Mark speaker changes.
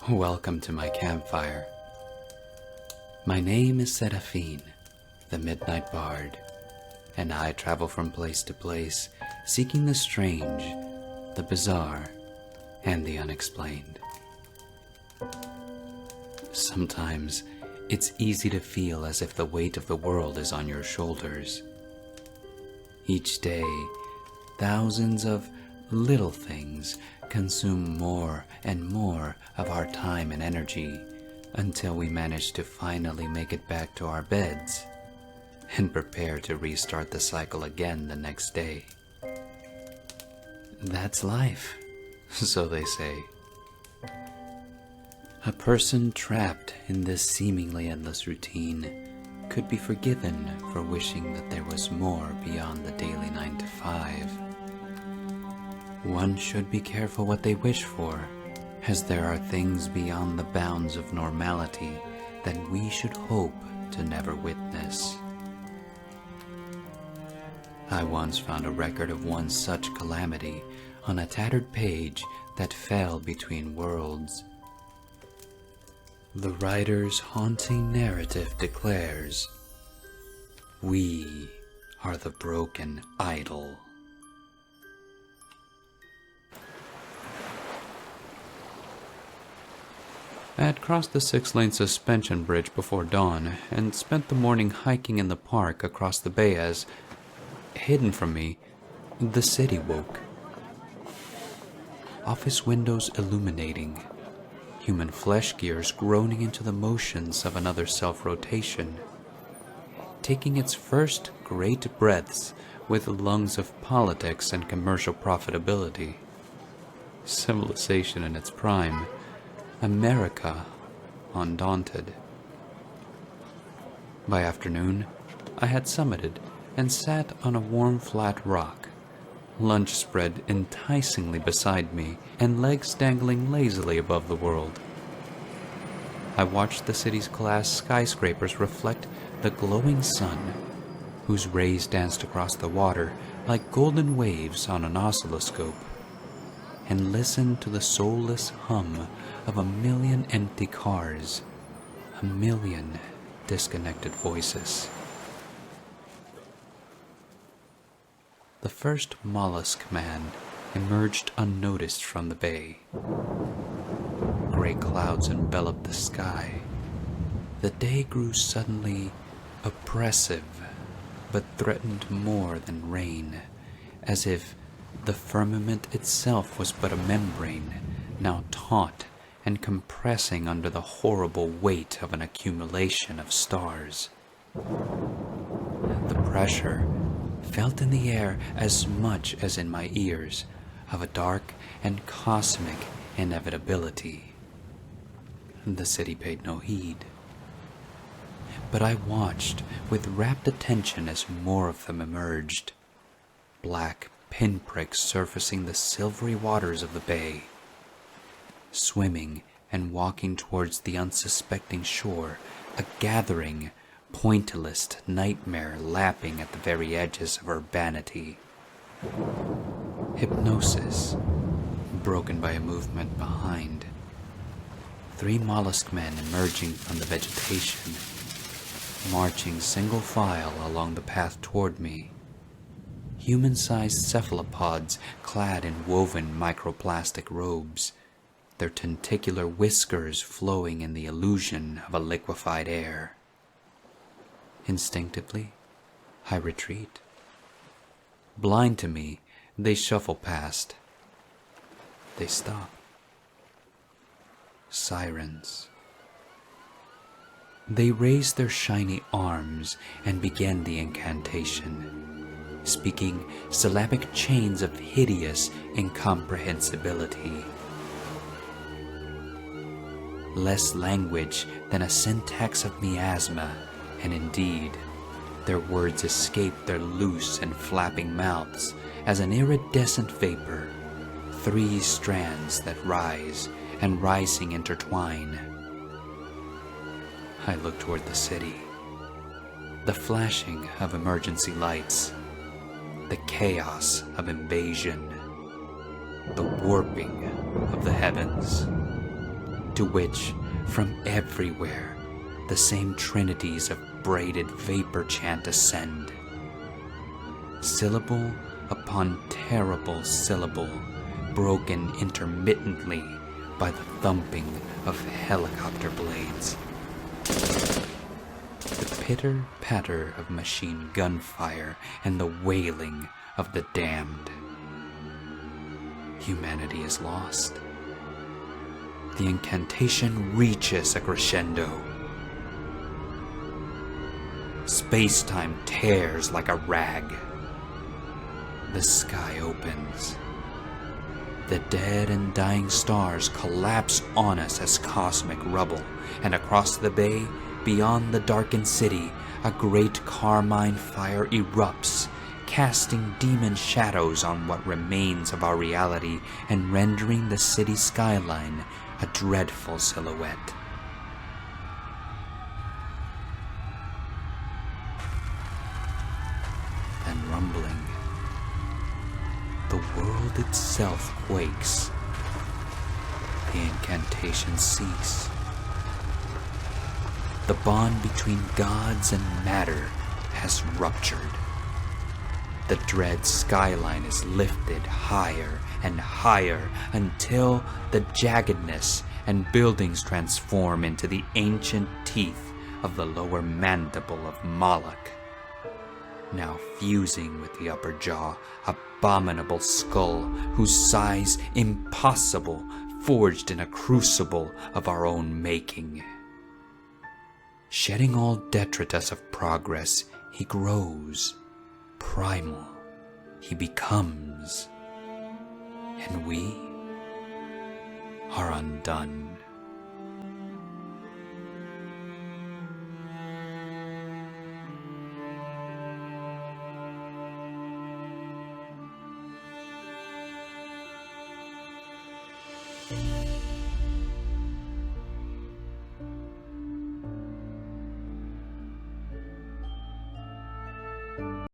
Speaker 1: Welcome to my campfire. My name is Seraphine, the Midnight Bard, and I travel from place to place, seeking the strange, the bizarre, and the unexplained. Sometimes, it's easy to feel as if the weight of the world is on your shoulders. Each day, thousands of little things consume more and more of our time and energy until we manage to finally make it back to our beds and prepare to restart the cycle again the next day. That's life, so they say. A person trapped in this seemingly endless routine could be forgiven for wishing that there was more beyond the daily 9 to 5. One should be careful what they wish for, as there are things beyond the bounds of normality that we should hope to never witness. I once found a record of one such calamity on a tattered page that fell between worlds. The writer's haunting narrative declares, "We are the Broken Idol." I had crossed the 6-lane suspension bridge before dawn and spent the morning hiking in the park across the bay as, hidden from me, the city woke. Office windows illuminating, human flesh gears groaning into the motions of another self-rotation, taking its first great breaths with lungs of politics and commercial profitability. Civilization in its prime, America undaunted. By afternoon, I had summited and sat on a warm flat rock, lunch spread enticingly beside me and legs dangling lazily above the world. I watched the city's glass skyscrapers reflect the glowing sun, whose rays danced across the water like golden waves on an oscilloscope, and listened to the soulless hum of a million empty cars, a million disconnected voices. The first mollusk man emerged unnoticed from the bay. Gray clouds enveloped the sky. The day grew suddenly oppressive, but threatened more than rain, as if the firmament itself was but a membrane, now taut and compressing under the horrible weight of an accumulation of stars. The pressure, felt in the air as much as in my ears, of a dark and cosmic inevitability. The city paid no heed, but I watched with rapt attention as more of them emerged, black pinpricks surfacing the silvery waters of the bay, swimming and walking towards the unsuspecting shore, a gathering, pointillist nightmare lapping at the very edges of urbanity. Hypnosis, broken by a movement behind. 3 mollusk men emerging from the vegetation, marching single file along the path toward me. Human-sized cephalopods clad in woven microplastic robes, their tentacular whiskers flowing in the illusion of a liquefied air. Instinctively, I retreat. Blind to me, they shuffle past. They stop. Sirens. They raise their shiny arms and begin the incantation, speaking syllabic chains of hideous incomprehensibility. Less language than a syntax of miasma, and indeed, their words escape their loose and flapping mouths as an iridescent vapor, 3 strands that rise and rising intertwine. I look toward the city, the flashing of emergency lights, the chaos of invasion, the warping of the heavens. to which, from everywhere, the same trinities of braided vapor chant ascend. Syllable upon terrible syllable, broken intermittently by the thumping of helicopter blades. The pitter-patter of machine gun fire and the wailing of the damned. Humanity is lost. The incantation reaches a crescendo. Space-time tears like a rag. The sky opens. The dead and dying stars collapse on us as cosmic rubble, and across the bay, beyond the darkened city, a great carmine fire erupts, casting demon shadows on what remains of our reality and rendering the city skyline a dreadful silhouette. Then rumbling, the world itself quakes. The incantations cease. The bond between gods and matter has ruptured. The dread skyline is lifted higher and higher until the jaggedness and buildings transform into the ancient teeth of the lower mandible of Moloch. Now fusing with the upper jaw, abominable skull whose size impossible, forged in a crucible of our own making. Shedding all detritus of progress, he grows. Primal, he becomes. And we are undone.